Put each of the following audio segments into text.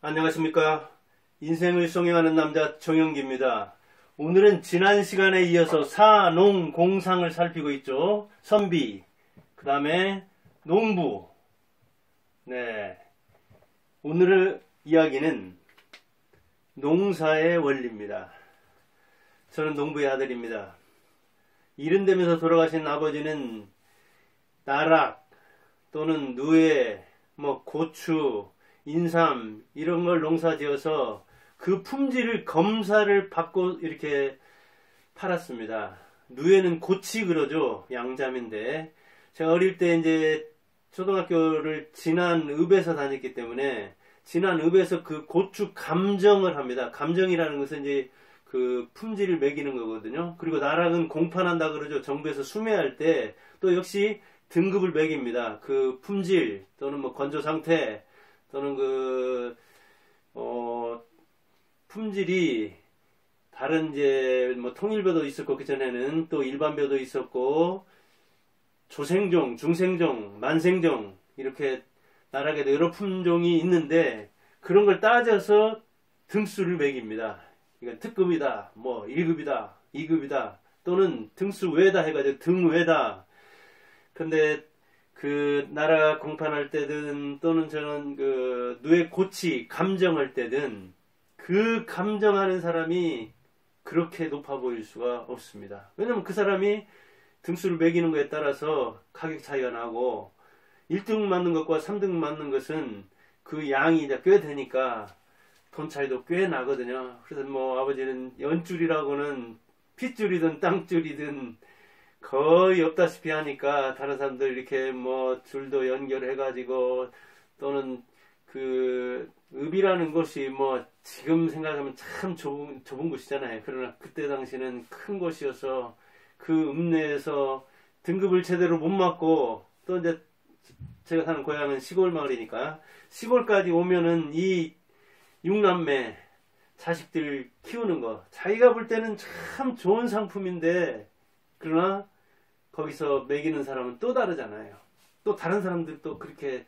안녕하십니까. 인생을 성행하는 남자 정영기입니다. 오늘은 지난 시간에 이어서 사농공상을 살피고 있죠. 선비, 그 다음에 농부. 네, 오늘의 이야기는 농사의 원리입니다. 저는 농부의 아들입니다. 이른 되면서 돌아가신 아버지는 나락 또는 누에, 고추, 인삼 이런 걸 농사지어서 그 품질을 검사를 받고 이렇게 팔았습니다. 누에는 고치 그러죠. 양잠인데 제가 어릴 때 이제 초등학교를 진안읍에서 다녔기 때문에 진안읍에서 그 고추 감정을 합니다. 감정이라는 것은 이제 그 품질을 매기는 거거든요. 그리고 나락은 공판한다 그러죠. 정부에서 수매할 때 또 역시 등급을 매깁니다. 그 품질 또는 건조 상태 또는 품질이 다른 이제 통일벼도 있었고 그전에는 또 일반벼도 있었고 조생종, 중생종, 만생종 이렇게 나락에도 여러 품종이 있는데 그런 걸 따져서 등수를 매깁니다. 이건 특급이다, 1급이다, 2급이다 또는 등수 외다 해가지고 등외다. 근데 그 나라 공판할 때든 또는 저는 그 누에 고치 감정할 때든 그 감정하는 사람이 그렇게 높아 보일 수가 없습니다. 왜냐면 그 사람이 등수를 매기는 거에 따라서 가격 차이가 나고 1등 맞는 것과 3등 맞는 것은 그 양이 이제 꽤 되니까 돈 차이도 꽤 나거든요. 그래서 아버지는 연줄이라고는 핏줄이든 땅줄이든 거의 없다시피 하니까 다른 사람들 이렇게 줄도 연결해가지고 또는 그 읍이라는 곳이 지금 생각하면 참 좁은 곳이잖아요. 그러나 그때 당시는 큰 곳이어서 그 읍 내에서 등급을 제대로 못 맞고 또 이제 제가 사는 고향은 시골 마을이니까 시골까지 오면은 이 육남매 자식들 키우는 거 자기가 볼 때는 참 좋은 상품인데 그러나 거기서 먹이는 사람은 또 다르잖아요. 또 다른 사람들도 그렇게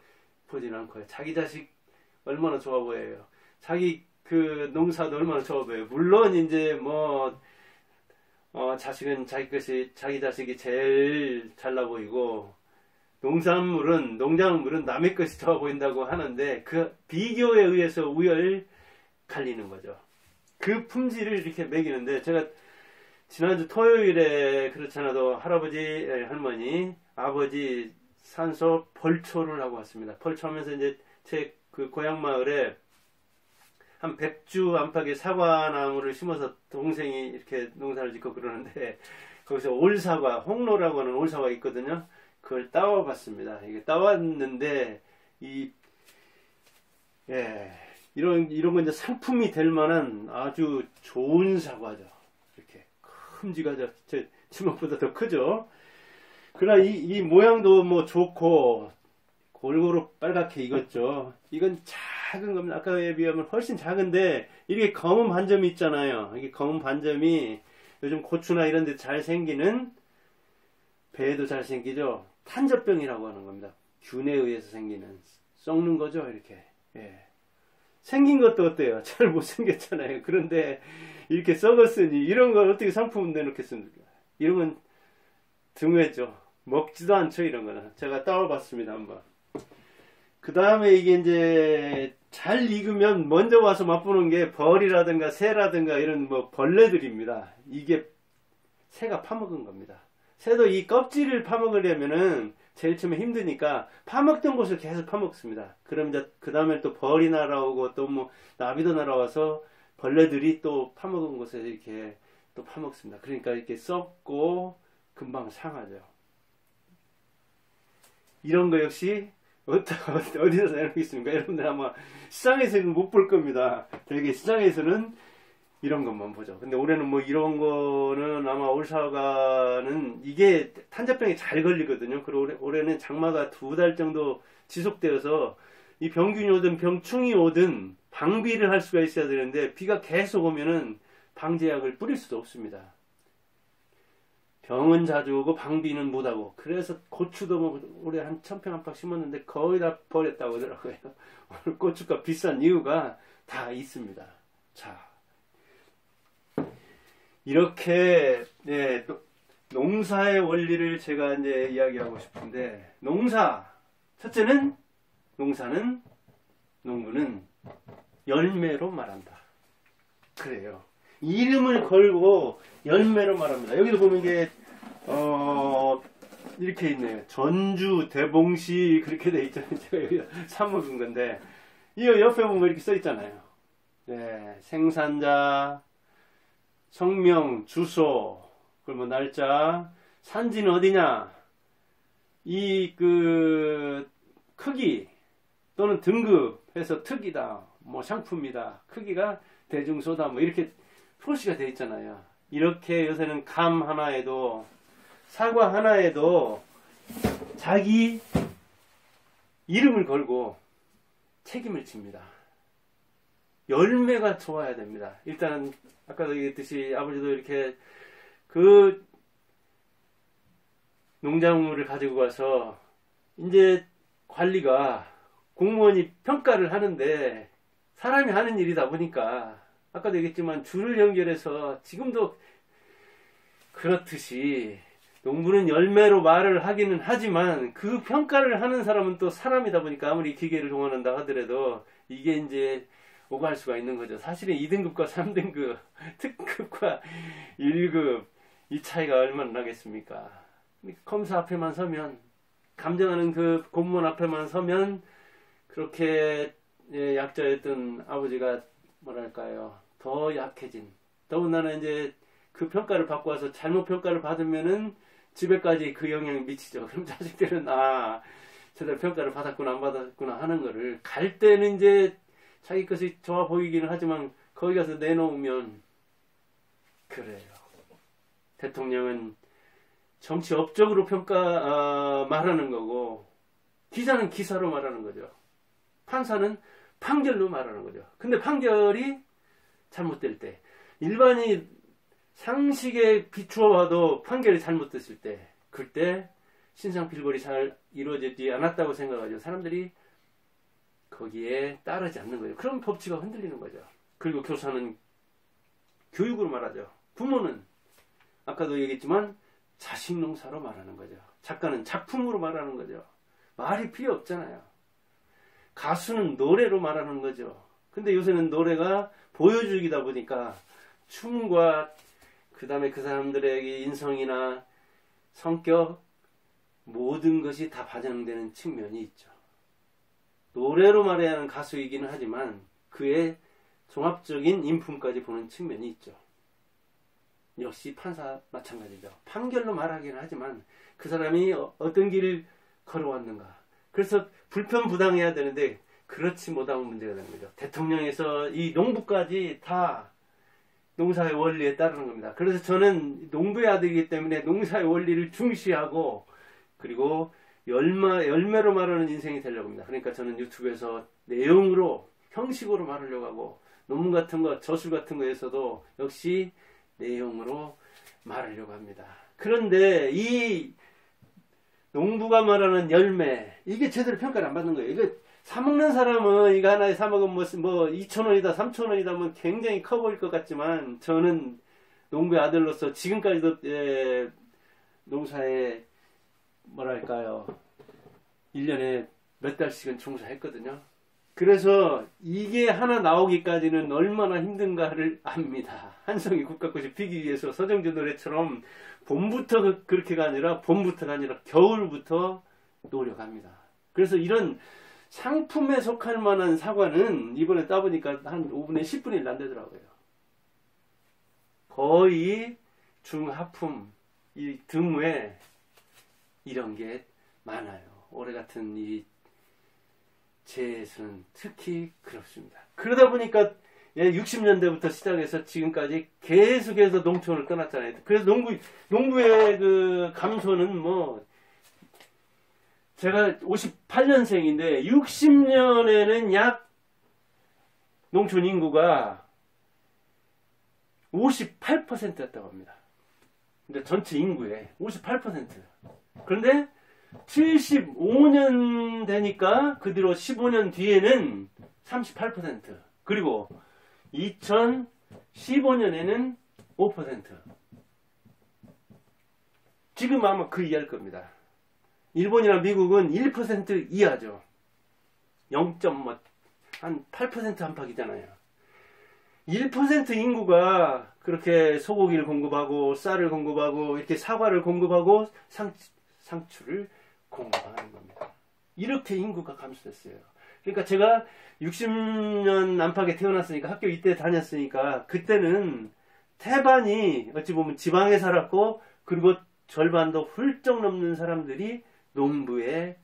보지는 않고요. 자기 자식 얼마나 좋아 보여요. 자기 그 농사도 얼마나 좋아 보여요. 물론 이제 자식은 자기 자식이 제일 잘나 보이고 농작물은 남의 것이 좋아 보인다고 하는데 그 비교에 의해서 우열 갈리는 거죠. 그 품질을 이렇게 먹이는데 제가 지난주 토요일에 그렇지 않아도 할아버지, 할머니, 아버지 산소 벌초를 하고 왔습니다. 벌초하면서 이제 제 그 고향 마을에 한 100주 안팎의 사과나무를 심어서 동생이 이렇게 농사를 짓고 그러는데 거기서 올사과, 홍로라고 하는 올사과 있거든요. 그걸 따와 봤습니다. 이게 따왔는데 이런 건 이제 상품이 될 만한 아주 좋은 사과죠. 이렇게 큼지가 제 주먹보다 더 크죠. 그러나 이 모양도 좋고 골고루 빨갛게 익었죠. 이건 작은 겁니다. 아까에 비하면 훨씬 작은데 이렇게 검은 반점이 있잖아요. 이게 검은 반점이 요즘 고추나 이런 데 잘 생기는 배에도 잘 생기죠. 탄저병이라고 하는 겁니다. 균에 의해서 생기는 썩는 거죠. 이렇게 생긴 것도 어때요? 잘 못생겼잖아요. 그런데 이렇게 썩었으니 이런 걸 어떻게 상품을 내놓겠습니까? 이런 건 등외죠. 먹지도 않죠. 이런 거는 제가 따와봤습니다. 한번. 그 다음에 이게 이제 잘 익으면 먼저 와서 맛보는 게 벌이라든가 새라든가 이런 벌레들입니다. 이게 새가 파먹은 겁니다. 새도 이 껍질을 파먹으려면은 제일 처음에 힘드니까 파먹던 곳을 계속 파먹습니다. 그럼 이제 그 다음에 또 벌이 날아오고 또 나비도 날아와서 벌레들이 또 파먹은 곳에 이렇게 또 파먹습니다. 그러니까 이렇게 썩고 금방 상하죠. 이런 거 역시 어디서 내놓고 있습니까? 여러분들 아마 시장에서는 못 볼 겁니다. 되게 시장에서는 이런 것만 보죠. 근데 올해는 이런 거는 아마 올사과는 이게 탄저병이 잘 걸리거든요. 그리고 올해는 장마가 2달 정도 지속되어서 이 병균이 오든 병충이 오든 방비를 할 수가 있어야 되는데 비가 계속 오면은 방제약을 뿌릴 수도 없습니다. 병은 자주 오고 방비는 못하고 그래서 고추도 뭐 올해 한 1000평 안팎 심었는데 거의 다 버렸다고 하더라고요. 오늘 고추가 비싼 이유가 다 있습니다. 자, 이렇게 네, 농사의 원리를 제가 이제 이야기하고 싶은데 첫째는 농부는 열매로 말한다. 그래요. 이름을 걸고 열매로 말합니다. 여기도 보면 이게 이렇게 있네요. 전주, 대봉시 그렇게 돼 있잖아요. 제가 여기 사먹은 건데 이 옆에 보면 이렇게 써 있잖아요. 네, 생산자, 성명, 주소, 그리고 날짜, 산지는 어디냐, 이 크기 또는 등급 해서 특이다, 뭐 상품이다, 크기가 대중소다, 뭐 이렇게 표시가 되어 있잖아요. 이렇게 요새는 감 하나에도 사과 하나에도 자기 이름을 걸고 책임을 집니다. 열매가 좋아야 됩니다. 일단은 아까도 얘기했듯이 아버지도 이렇게 그 농작물을 가지고 가서 이제 관리가 공무원이 평가를 하는데 사람이 하는 일이다 보니까 아까도 얘기했지만 줄을 연결해서 지금도 그렇듯이 농부는 열매로 말을 하기는 하지만 그 평가를 하는 사람은 또 사람이다 보니까 아무리 기계를 동원한다 하더라도 이게 이제 오갈 수가 있는 거죠. 사실은 2등급과 3등급, 특급과 1급 이 차이가 얼마나 나겠습니까? 검사 앞에만 서면, 감정하는 그 공무원 앞에만 서면 그렇게 약자였던 아버지가 뭐랄까요, 더 약해진, 더군다나 이제 그 평가를 받고 와서 잘못 평가를 받으면은 집에까지 그 영향이 미치죠. 그럼 자식들은 제대로 평가를 받았구나 안 받았구나 하는 거를 갈 때는 이제 자기 것이 좋아 보이기는 하지만 거기 가서 내놓으면 그래요. 대통령은 정치 업적으로 말하는 거고 기자는 기사로 말하는 거죠. 판사는 판결로 말하는 거죠. 근데 판결이 잘못될 때 일반이 상식에 비추어 봐도 판결이 잘못됐을 때 그때 신상필벌이 잘 이루어지지 않았다고 생각하죠. 사람들이 거기에 따르지 않는 거예요. 그럼 법치가 흔들리는 거죠. 그리고 교사는 교육으로 말하죠. 부모는 아까도 얘기했지만 자식 농사로 말하는 거죠. 작가는 작품으로 말하는 거죠. 말이 필요 없잖아요. 가수는 노래로 말하는 거죠. 근데 요새는 노래가 보여주기다 보니까 춤과 그 다음에 그 사람들의 인성이나 성격 모든 것이 다 반영되는 측면이 있죠. 노래로 말해야 하는 가수이기는 하지만 그의 종합적인 인품까지 보는 측면이 있죠. 역시 판사 마찬가지죠. 판결로 말하기는 하지만 그 사람이 어떤 길을 걸어왔는가. 그래서 불편부당해야 되는데 그렇지 못하면 문제가 되는 거죠. 대통령에서 이 농부까지 다 농사의 원리에 따르는 겁니다. 그래서 저는 농부의 아들이기 때문에 농사의 원리를 중시하고 그리고 열매로 말하는 인생이 되려고 합니다. 그러니까 저는 유튜브에서 내용으로 형식으로 말하려고 하고 논문 같은 거 저술 같은 거에서도 역시 내용으로 말하려고 합니다. 그런데 이 농부가 말하는 열매 이게 제대로 평가를 안 받는 거예요. 이거 사먹는 사람은 이거 하나에 사먹으면 뭐 2,000원이다 3,000원이다 뭐 굉장히 커 보일 것 같지만 저는 농부의 아들로서 지금까지도 농사에 뭐랄까요 1년에 몇 달씩은 종사했거든요. 그래서 이게 하나 나오기까지는 얼마나 힘든가를 압니다. 한성이 국가꽃이 피기 위해서 서정주 노래처럼 봄부터 그렇게가 아니라 겨울부터 노력합니다. 그래서 이런 상품에 속할 만한 사과는 이번에 따보니까 한 5분의 10분의 1 안 되더라고요. 거의 중하품 이 등외 이런 게 많아요. 올해 같은 이 재해에서는 특히 그렇습니다. 그러다 보니까 60년대부터 시작해서 지금까지 계속해서 농촌을 떠났잖아요. 그래서 농부의 그 감소는 뭐 제가 58년생인데 60년에는 약 농촌 인구가 58%였다고 합니다. 이제 전체 인구의 58%. 그런데 75년 되니까 그 뒤로 15년 뒤에는 38%. 그리고 2015년에는 5%. 지금 아마 그 이하일 겁니다. 일본이나 미국은 1% 이하죠. 0. 한 8% 안팎이잖아요. 1% 인구가 그렇게 소고기를 공급하고 쌀을 공급하고 이렇게 사과를 공급하고 상추를 공급하는 겁니다. 이렇게 인구가 감소됐어요. 그러니까 제가 60년 안팎에 태어났으니까 학교 이때 다녔으니까 그때는 태반이 어찌 보면 지방에 살았고 그리고 절반도 훌쩍 넘는 사람들이 농부의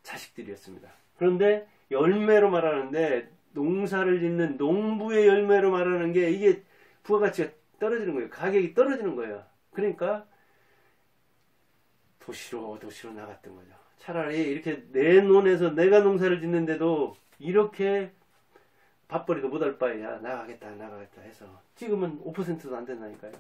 자식들이었습니다. 그런데 열매로 말하는데 농사를 짓는 농부의 열매로 말하는 게 이게 부가가치가 떨어지는 거예요. 가격이 떨어지는 거예요. 그러니까 도시로 나갔던 거죠. 차라리 이렇게 내 논에서 내가 농사를 짓는데도 이렇게 밥벌이도 못할 바에야 나가겠다 해서 지금은 5%도 안 된다니까요.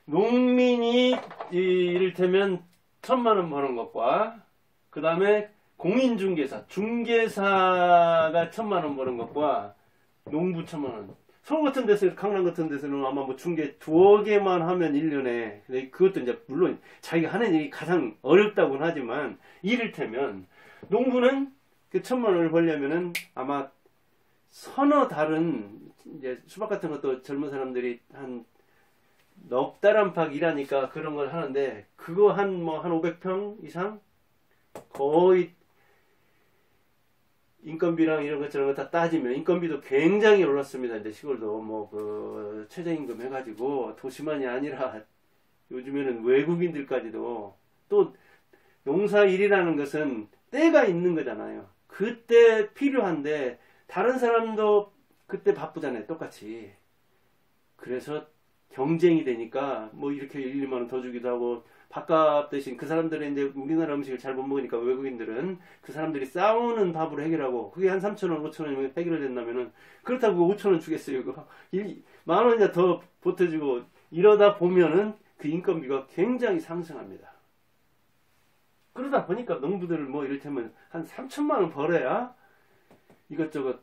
농민이 이를테면 1,000만 원 버는 것과 그 다음에 공인중개사가 1,000만 원 버는 것과 농부 1,000만 원. 서울 같은 데서, 강남 같은 데서는 아마 뭐 중개 두어 개만 하면 1년에, 그것도 이제 물론 자기가 하는 일이 가장 어렵다고는 하지만, 이를테면, 농부는 그 1,000만 원을 벌려면은 아마 서너 달은, 이제 수박 같은 것도 젊은 사람들이 한 넉 달 안팎 일하니까 그런 걸 하는데, 그거 한 500평 이상? 거의 인건비랑 이런 것 저런 거 다 따지면 인건비도 굉장히 올랐습니다. 이제 시골도 최저임금 해가지고 도시만이 아니라 요즘에는 외국인들까지도 또 농사일이라는 것은 때가 있는 거잖아요. 그때 필요한데 다른 사람도 그때 바쁘잖아요. 똑같이. 그래서 경쟁이 되니까 이렇게 1, 2만 원 더 주기도 하고 밥값 대신 그 사람들은 이제 우리나라 음식을 잘 못 먹으니까 외국인들은 그 사람들이 싸우는 밥으로 해결하고 그게 한 3,000원, 5,000원이면 해결된다면은 그렇다고 5,000원 주겠어요. 이거 10,000원이나 더 보태주고 이러다 보면은 그 인건비가 굉장히 상승합니다. 그러다 보니까 농부들을 이를테면 한 3,000만 원 벌어야 이것저것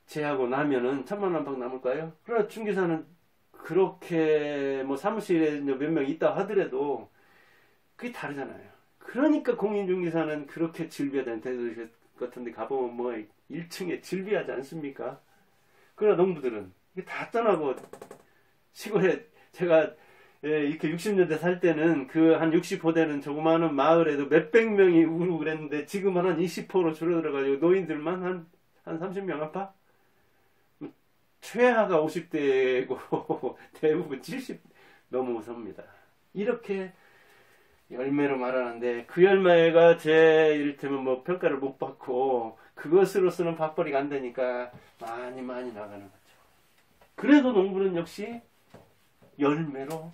제하고 나면은 1,000만 원 안팎 남을까요? 그러나 중개사는 그렇게 사무실에 몇 명 있다 하더라도 그게 다르잖아요. 그러니까 공인중개사는 그렇게 질비하다는 대도시 같은 데 가보면 1층에 질비하지 않습니까? 그러나 농부들은 이게 다 떠나고 시골에 제가 이렇게 60년대 살 때는 그 한 60호대는 조그마한 마을에도 몇백 명이 우르고 그랬는데 지금은 한 20%로 줄어들어가지고 노인들만 한 30명 안팎? 최하가 50대고 대부분 70 넘어섭니다. 이렇게 열매로 말하는데 그 열매가 제 이를테면 평가를 못 받고 그것으로서는 밥벌이가 안 되니까 많이 나가는 거죠. 그래도 농부는 역시 열매로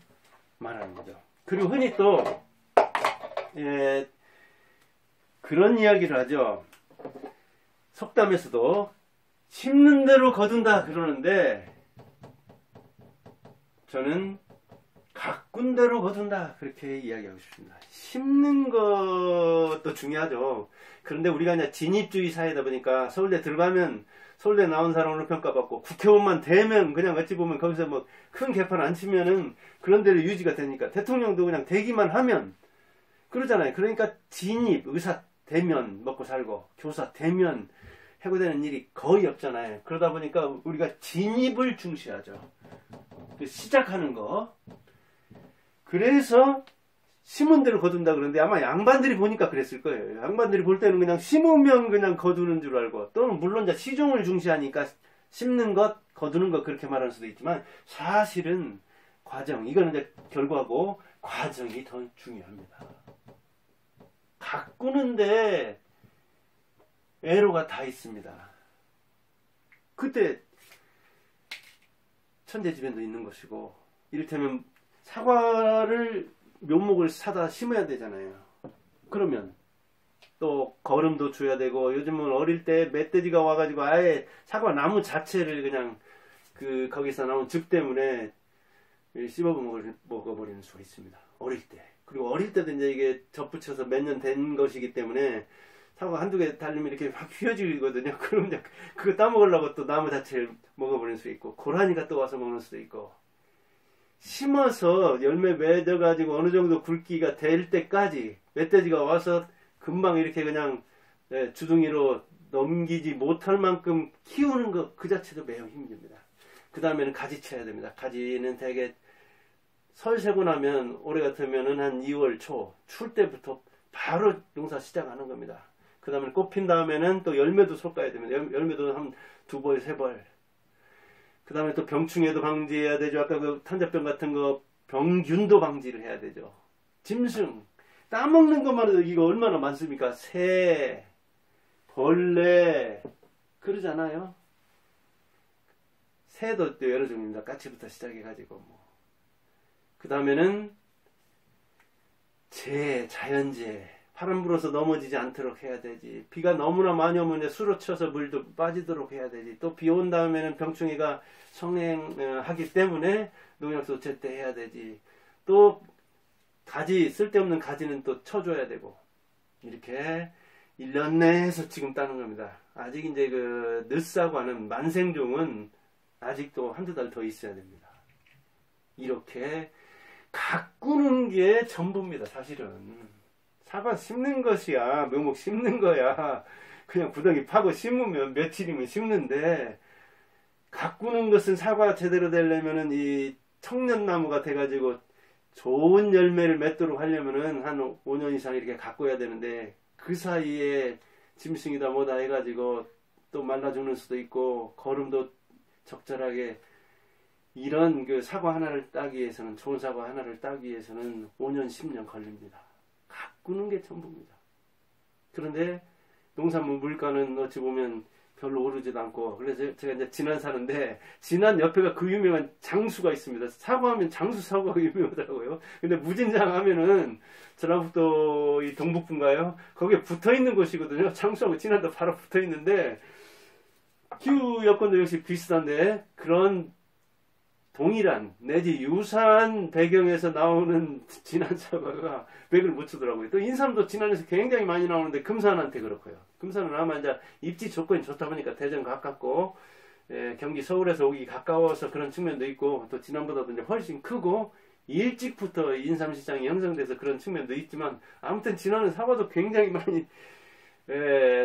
말하는 거죠. 그리고 흔히 또 그런 이야기를 하죠. 속담에서도 심는 대로 거둔다 그러는데 저는 가꾼 대로 거둔다 그렇게 이야기하고 싶습니다. 심는 것도 중요하죠. 그런데 우리가 이제 진입주의 사회다 보니까 서울대 들어가면 서울대 나온 사람으로 평가받고 국회의원만 되면 그냥 어찌 보면 거기서 큰 개판 안 치면은 그런 데로 유지가 되니까 대통령도 그냥 되기만 하면 그러잖아요. 그러니까 진입 의사 되면 먹고 살고 교사 되면 해고되는 일이 거의 없잖아요. 그러다 보니까 우리가 진입을 중시하죠. 시작하는 거. 그래서 심은 대로 거둔다 그러는데 아마 양반들이 보니까 그랬을 거예요. 양반들이 볼 때는 그냥 심으면 그냥 거두는 줄 알고 또는 물론 이제 시종을 중시하니까 심는 것, 거두는 것 그렇게 말할 수도 있지만 사실은 과정, 이거는 이제 결과고 과정이 더 중요합니다. 가꾸는데 애로가 다 있습니다. 그때 천재지변도 있는 것이고 이를테면 사과를 묘목을 사다 심어야 되잖아요. 그러면 또 거름도 줘야 되고 요즘은 어릴 때 멧돼지가 와가지고 아예 사과 나무 자체를 그냥 거기서 나온 즙 때문에 씹어 먹어버리는 수가 있습니다. 어릴 때. 그리고 어릴 때도 이제 이게 접붙여서 몇 년 된 것이기 때문에 사과 한두 개 달리면 이렇게 확 휘어지거든요. 그럼 이제 그거 따먹으려고 또 나무 자체를 먹어버릴 수 있고, 고라니가 또 와서 먹는 수도 있고, 심어서 열매 맺어가지고 어느 정도 굵기가 될 때까지 멧돼지가 와서 금방 이렇게 그냥 주둥이로 넘기지 못할 만큼 키우는 것 그 자체도 매우 힘듭니다. 그 다음에는 가지 쳐야 됩니다. 가지는 대개 설 세고 나면 올해 같으면은 한 2월 초 추울 때부터 바로 농사 시작하는 겁니다. 그 다음에 꽃 핀 다음에는 또 열매도 솎아야 됩니다. 열매도 한 2벌, 3벌. 그 다음에 또 병충해도 방지해야 되죠. 아까 그 탄저병 같은 거 병균도 방지를 해야 되죠. 짐승 따먹는 것만 해도 이거 얼마나 많습니까? 새, 벌레 그러잖아요. 새도 또 여러 종류입니다. 까치부터 시작해가지고 뭐. 그 다음에는 자연재해. 바람 불어서 넘어지지 않도록 해야 되지. 비가 너무나 많이 오면 수로쳐서 물도 빠지도록 해야 되지. 또 비 온 다음에는 병충해가 성행하기 때문에 농약도 제때 해야 되지. 또 가지, 쓸데없는 가지는 또 쳐줘야 되고. 이렇게 1년 내에서 지금 따는 겁니다. 아직 이제 그 늦사과는 만생종은 아직도 한두 달 더 있어야 됩니다. 이렇게 가꾸는 게 전부입니다. 사실은. 사과 심는 것이야. 묘목 심는 거야. 그냥 구덩이 파고 심으면 며칠이면 심는데, 가꾸는 것은 사과 제대로 되려면은 이 청년나무가 돼가지고 좋은 열매를 맺도록 하려면은 한 5년 이상 이렇게 가꿔야 되는데, 그 사이에 짐승이다 뭐다 해가지고 또 말라 죽는 수도 있고, 거름도 적절하게, 이런 그 사과 하나를 따기 위해서는, 좋은 사과 하나를 따기 위해서는 5년, 10년 걸립니다. 가꾸는 게 전부입니다. 그런데 농산물 물가는 어찌 보면 별로 오르지도 않고, 그래서 제가 이제 진안 사는데, 진안 옆에가 그 유명한 장수가 있습니다. 사과하면 장수 사과가 유명하더라고요. 근데 무진장 하면은 전라북도 이 동북부인가요? 거기에 붙어 있는 곳이거든요. 장수하고 진안도 바로 붙어 있는데, 기후 여건도 역시 비슷한데, 그런 동일한 내지 유사한 배경에서 나오는 진안 사과가 맥을 못 추더라고요. 또 인삼도 진안에서 굉장히 많이 나오는데 금산한테 그렇고요. 금산은 아마 이제 입지 조건이 좋다 보니까 대전 가깝고, 경기 서울에서 오기 가까워서 그런 측면도 있고, 또 진안보다도 이제 훨씬 크고 일찍부터 인삼 시장이 형성돼서 그런 측면도 있지만, 아무튼 진안은 사과도 굉장히 많이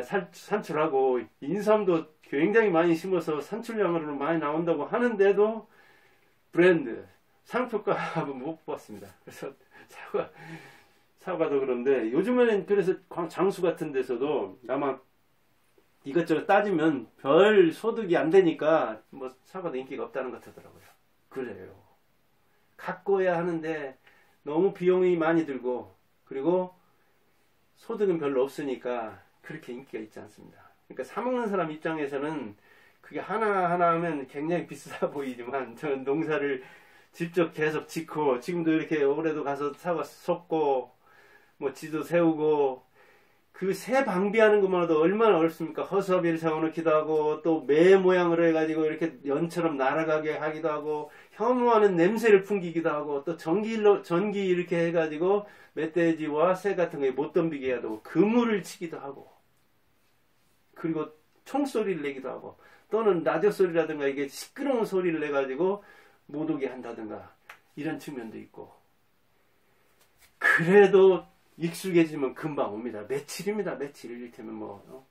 산출하고 인삼도 굉장히 많이 심어서 산출량으로 많이 나온다고 하는데도 브랜드, 상표값은 못 봤습니다. 그래서 사과도 그런데, 요즘에는 그래서 장수 같은 데서도 아마 이것저것 따지면 별 소득이 안 되니까 뭐 사과도 인기가 없다는 것 같더라고요. 그래요. 가꿔야 하는데 너무 비용이 많이 들고, 그리고 소득은 별로 없으니까 그렇게 인기가 있지 않습니다. 그러니까 사먹는 사람 입장에서는 그게 하나하나 하면 굉장히 비싸 보이지만, 저는 농사를 직접 계속 짓고, 지금도 이렇게 올해도 가서 사과 섭고, 뭐 지도 세우고, 그 새 방비하는 것만 해도 얼마나 어렵습니까? 허수아비를 세워놓기도 하고, 또 매 모양으로 해가지고 이렇게 연처럼 날아가게 하기도 하고, 혐오하는 냄새를 풍기기도 하고, 또 전기 이렇게 해가지고 멧돼지와 새 같은 거에 못 덤비게 해야 되고, 그물을 치기도 하고, 그리고 총소리를 내기도 하고, 또는 라디오 소리라든가 이게 시끄러운 소리를 내가지고 못 오게 한다든가, 이런 측면도 있고. 그래도 익숙해지면 금방 옵니다. 며칠입니다. 며칠. 이를테면 뭐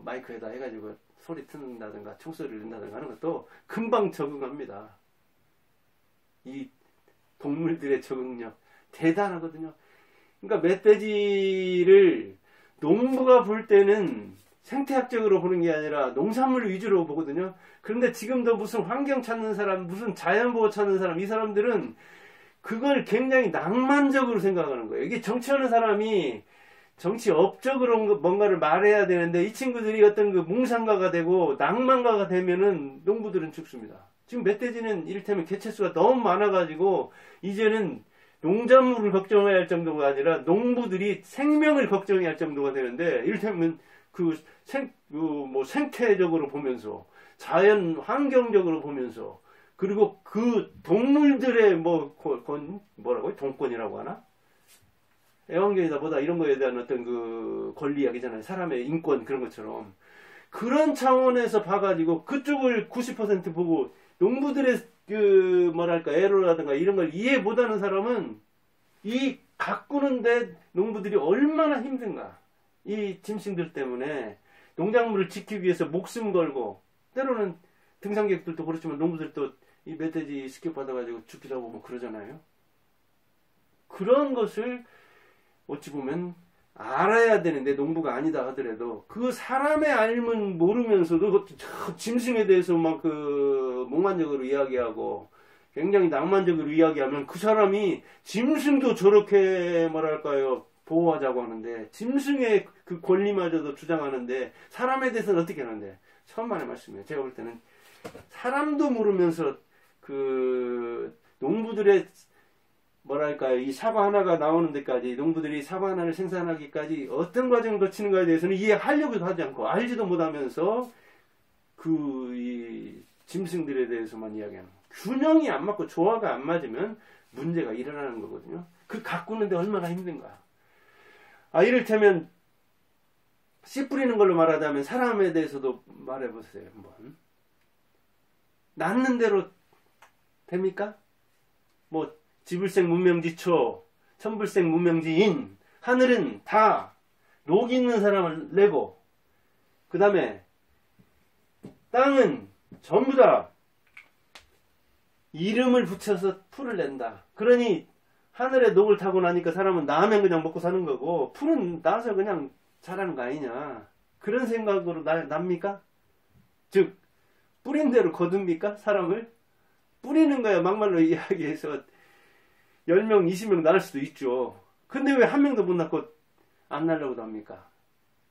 마이크에다 해가지고 소리 듣는다든가 총소리를 낸다든가 하는 것도 금방 적응합니다. 이 동물들의 적응력 대단하거든요. 그러니까 멧돼지를 농부가 볼 때는 생태학적으로 보는 게 아니라 농산물 위주로 보거든요. 그런데 지금도 무슨 환경 찾는 사람, 무슨 자연보호 찾는 사람, 이 사람들은 그걸 굉장히 낭만적으로 생각하는 거예요. 이게 정치하는 사람이 정치업적으로 뭔가를 말해야 되는데, 이 친구들이 어떤 그 뭉상가가 되고 낭만가가 되면은 농부들은 죽습니다. 지금 멧돼지는 이를테면 개체수가 너무 많아가지고 이제는 농작물을 걱정해야 할 정도가 아니라 농부들이 생명을 걱정해야 할 정도가 되는데, 이를테면 생태적으로 보면서, 자연 환경적으로 보면서, 그리고 그 동물들의 뭐라고요? 동권이라고 하나? 애완견이다 보다 이런 거에 대한 어떤 그 권리 이야기잖아요. 사람의 인권 그런 것처럼. 그런 차원에서 봐가지고 그쪽을 90% 보고 농부들의 그 뭐랄까 애로라든가 이런 걸 이해 못하는 사람은 이 가꾸는데 농부들이 얼마나 힘든가. 이 짐승들 때문에 농작물을 지키기 위해서 목숨 걸고 때로는 등산객들도 그렇지만 농부들도 이 멧돼지 습격 받아가지고 죽기도 하고 뭐 그러잖아요. 그런 것을 어찌 보면 알아야 되는데 농부가 아니다 하더라도 그 사람의 알면 모르면서도 저 짐승에 대해서 막 그 몽환적으로 이야기하고 굉장히 낭만적으로 이야기하면 그 사람이 짐승도 저렇게 뭐랄까요 보호하자고 하는데 짐승의 그 권리마저도 주장하는데 사람에 대해서는 어떻게 하는데 천만의 말씀이에요. 제가 볼 때는 사람도 모르면서 그 농부들의 뭐랄까요 이 사과 하나가 나오는 데까지 농부들이 사과 하나를 생산하기까지 어떤 과정을 거치는가에 대해서는 이해하려고도 하지 않고 알지도 못하면서 그 이 짐승들에 대해서만 이야기하는 균형이 안 맞고 조화가 안 맞으면 문제가 일어나는 거거든요. 그 가꾸는데 얼마나 힘든가. 이를테면 씨 뿌리는 걸로 말하자면 사람에 대해서도 말해보세요. 한번. 낳는 대로 됩니까? 뭐 지불생 문명지초, 천불생 문명지인, 하늘은 다 녹이 있는 사람을 내고 그 다음에 땅은 전부 다 이름을 붙여서 풀을 낸다. 그러니 하늘에 녹을 타고 나니까 사람은 나면 그냥 먹고 사는 거고 풀은 나서 그냥 자라는 거 아니냐. 그런 생각으로 납니까? 즉 뿌린 대로 거둡니까? 사람을? 뿌리는 거야 막말로 이야기해서 10명, 20명 낳을 수도 있죠. 근데 왜 한 명도 못 낳고 안 낳으려고 합니까?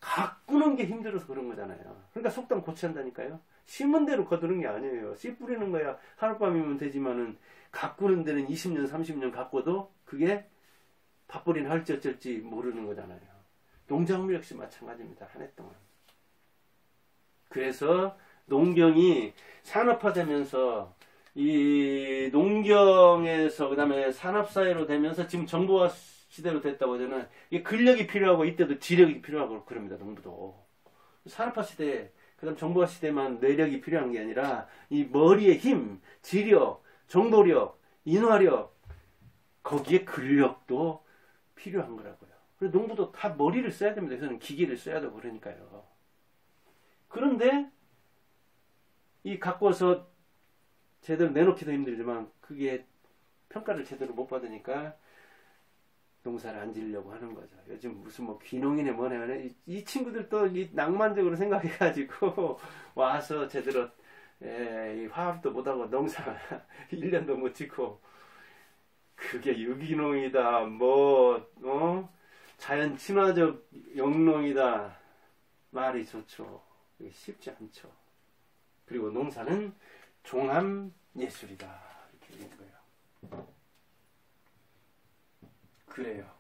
가꾸는 게 힘들어서 그런 거잖아요. 그러니까 속담 고치한다니까요. 심은 대로 거두는 게 아니에요. 씨 뿌리는 거야 하룻밤이면 되지만은 가꾸는 데는 20년, 30년 가꿔도 그게 밥벌이는 할지 어쩔지 모르는 거잖아요. 농작물 역시 마찬가지입니다. 한 해 동안. 그래서 농경이 산업화되면서 이 농경에서 그 다음에 산업사회로 되면서 지금 정보화 시대로 됐다고 저는 이게 근력이 필요하고 이때도 지력이 필요하고 그럽니다. 농부도. 산업화 시대 그 다음 정보화 시대만 뇌력이 필요한 게 아니라 이 머리의 힘, 지력, 정보력, 인화력 거기에 근력도 필요한 거라고요. 그래서 농부도 다 머리를 써야 됩니다. 그래서는 기계를 써야 되고 그러니까요. 그런데 이 가꿔서 제대로 내놓기도 힘들지만 그게 평가를 제대로 못 받으니까 농사를 안 지으려고 하는 거죠. 요즘 무슨 뭐 귀농이네 뭐네 이 친구들도 이 낭만적으로 생각해가지고 와서 제대로 이 화합도 못하고 농사 1년도 못 짓고 그게 유기농이다 자연 친화적 영농이다 말이 좋죠. 쉽지 않죠. 그리고 농사는 종합 예술이다 이렇게 되는 거예요. 그래요.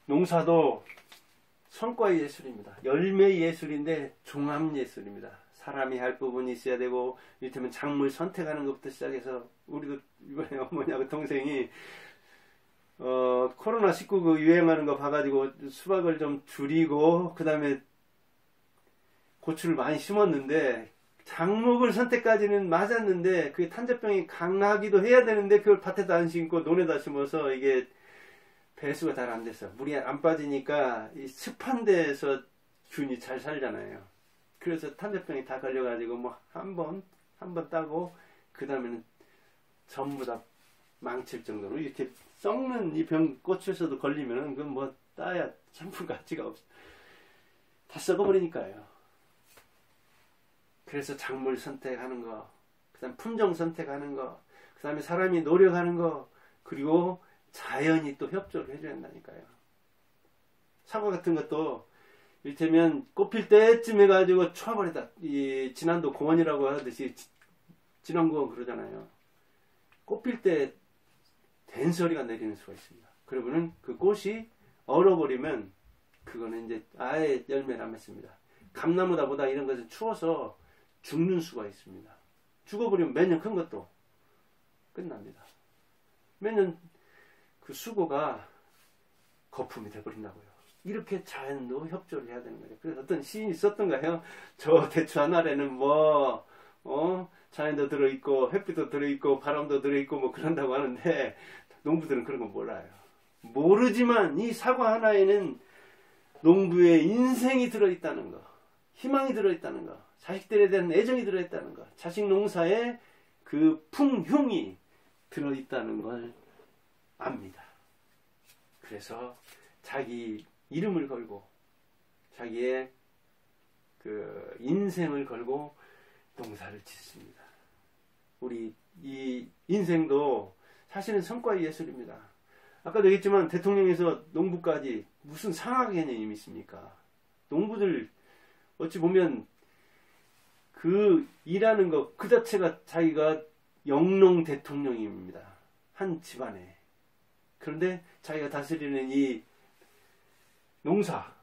농사도 성과의 예술입니다. 열매의 예술인데 종합 예술입니다. 사람이 할 부분이 있어야 되고 이를테면 작물 선택하는 것부터 시작해서 우리도 이번에 어머니하고 동생이 코로나19 그 유행하는 거 봐가지고 수박을 좀 줄이고 그 다음에 고추를 많이 심었는데 작목을 선택까지는 맞았는데 그게 탄저병이 강하기도 해야 되는데 그걸 밭에다 안 심고 논에다 심어서 이게 배수가 잘 안 됐어. 물이 안 빠지니까 이 습한 데에서 균이 잘 살잖아요. 그래서 탄저병이 다 걸려가지고 뭐 한 번 따고 그 다음에는 전부 다 망칠 정도로 이렇게 썩는 이 병 고추에서도 걸리면은 그건 뭐 따야 상품 가치가 없어. 다 썩어버리니까요. 그래서 작물 선택하는 거, 그 다음 품종 선택하는 거, 그 다음에 사람이 노력하는 거, 그리고 자연이 또 협조를 해줘야 한다니까요. 사과 같은 것도 이를테면 꽃필 때쯤 해가지고 쳐버리다. 이 진안도 공원이라고 하듯이 진안공원 그러잖아요. 꽃필 때 된소리가 내리는 수가 있습니다. 그러면은 그 꽃이 얼어버리면 그거는 이제 아예 열매를 안 맺습니다. 감나무다 보다 이런 것은 추워서 죽는 수가 있습니다. 죽어버리면 몇 년 큰 것도 끝납니다. 몇 년 그 수고가 거품이 돼버린다고요. 이렇게 자연도 협조를 해야 되는 거예요. 그래서 어떤 시인이 썼던가요? 저 대추 한 알에는 뭐 자연도 들어있고 햇빛도 들어있고 바람도 들어있고 뭐 그런다고 하는데 농부들은 그런 거 몰라요. 모르지만 이 사과 하나에는 농부의 인생이 들어있다는 거, 희망이 들어있다는 거, 자식들에 대한 애정이 들어있다는 거, 자식 농사에 그 풍흉이 들어있다는 걸 압니다. 그래서 자기 이름을 걸고 자기의 그 인생을 걸고 농사를 짓습니다. 우리 이 인생도 사실은 성과의 예술입니다. 아까도 얘기했지만 대통령에서 농부까지 무슨 상하 개념이 있습니까? 농부들 어찌 보면 그 일하는 것 그 자체가 자기가 영농 대통령입니다. 한 집안에. 그런데 자기가 다스리는 이 농사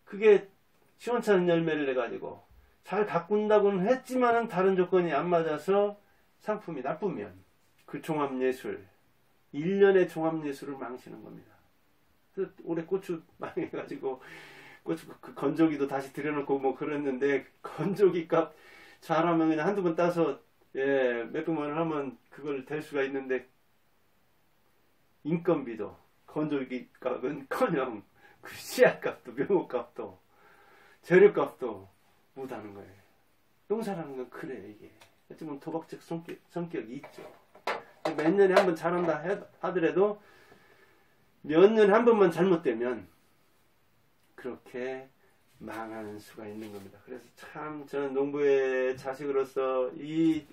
그게 시원찮은 열매를 내가지고 잘 가꾼다고는 했지만은 다른 조건이 안 맞아서 상품이 나쁘면 그 종합예술 1년의 종합예술을 망치는 겁니다. 그래서 올해 고추 망해가지고 고추 그 건조기도 다시 들여놓고 뭐 그랬는데 건조기 값 잘하면 그냥 한두 번 따서 몇백만 원 하면 그걸 될 수가 있는데 인건비도 건조기 값은커녕 그 씨앗값도 묘목값도 재료값도 못하는 거예요. 농사라는 건 그래 이게. 어쩌면 도박적 성격이 있죠. 몇 년에 한 번 잘한다 하더라도 몇 년에 한 번만 잘못되면 그렇게 망하는 수가 있는 겁니다. 그래서 참 저는 농부의 자식으로서 이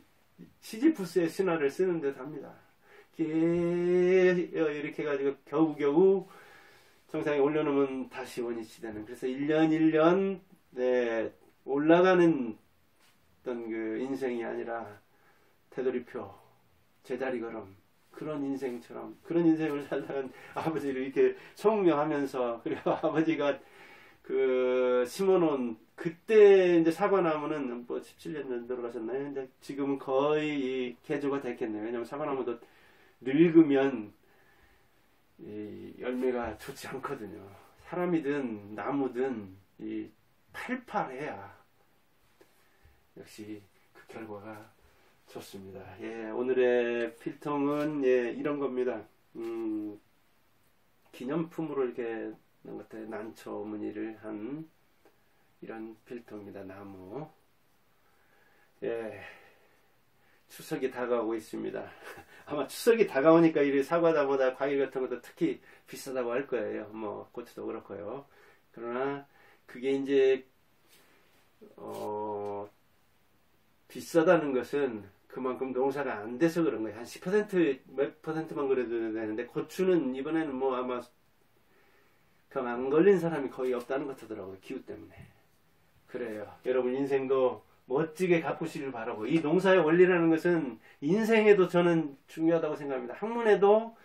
시지프스의 신화를 쓰는 듯 합니다. 이렇게 해가지고 겨우겨우 정상에 올려놓으면 다시 원위치 되는. 그래서 1년 1년 올라가는 어떤 그 인생이 아니라 되돌이표 제자리 걸음 그런 인생처럼 그런 인생을 살다간 아버지를 이렇게 성명하면서 그리고 아버지가 그 심어놓은 그때 이제 사과나무는 뭐 17년 정도 들어가셨나요? 근데 지금은 거의 개조가 됐겠네요. 왜냐면 사과나무도 늙으면 이 열매가 좋지 않거든요. 사람이든 나무든 이 팔팔해야 역시 그 결과가 좋습니다. 오늘의 필통은 이런 겁니다. 기념품으로 이렇게 난초 무늬를 한 이런 필통입니다. 나무. 추석이 다가오고 있습니다. 아마 추석이 다가오니까 이 사과다보다 과일 같은 것도 특히 비싸다고 할 거예요. 뭐 고추도 그렇고요. 그러나 그게 이제 비싸다는 것은 그만큼 농사가 안 돼서 그런 거예요. 한 10% 몇 %만 그래도 되는데 고추는 이번에는 뭐 아마 그 안 걸린 사람이 거의 없다는 것 같더라고요. 기후 때문에. 그래요. 여러분 인생도 멋지게 가꾸시길 바라고. 이 농사의 원리라는 것은 인생에도 저는 중요하다고 생각합니다. 학문에도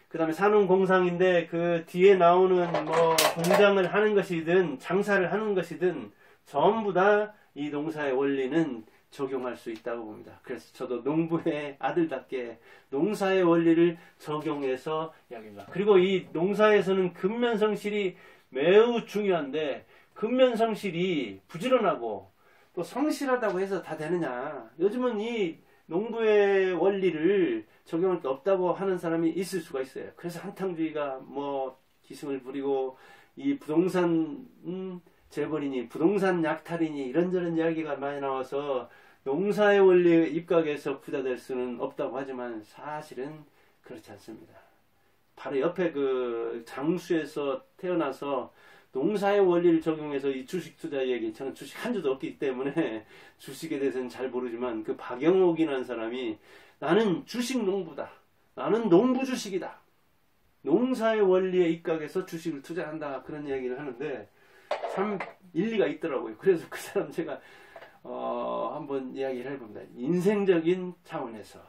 그 다음에 산업공상인데 그 뒤에 나오는 뭐 공장을 하는 것이든 장사를 하는 것이든 전부 다 이 농사의 원리는 적용할 수 있다고 봅니다. 그래서 저도 농부의 아들답게 농사의 원리를 적용해서 이야기합니다. 그리고 이 농사에서는 근면성실이 매우 중요한데 근면성실이 부지런하고 또 성실하다고 해서 다 되느냐. 요즘은 이 농부의 원리를 적용할 게 없다고 하는 사람이 있을 수가 있어요. 그래서 한탕주의가 뭐 기승을 부리고 이 부동산 재벌이니 부동산 약탈이니 이런저런 이야기가 많이 나와서 농사의 원리에 입각해서 부자 될 수는 없다고 하지만 사실은 그렇지 않습니다. 바로 옆에 그 장수에서 태어나서 농사의 원리를 적용해서 이 주식 투자 얘기, 저는 주식 한 주도 없기 때문에 주식에 대해서는 잘 모르지만 그 박영옥이라는 사람이 나는 주식 농부다. 나는 농부 주식이다. 농사의 원리에 입각해서 주식을 투자한다. 그런 이야기를 하는데 참 일리가 있더라고요. 그래서 그 사람 제가 한번 이야기를 해봅니다. 인생적인 차원에서.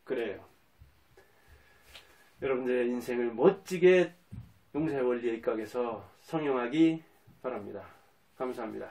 그래요. 여러분들의 인생을 멋지게 농사의 원리에 입각해서 성형하기 바랍니다. 감사합니다.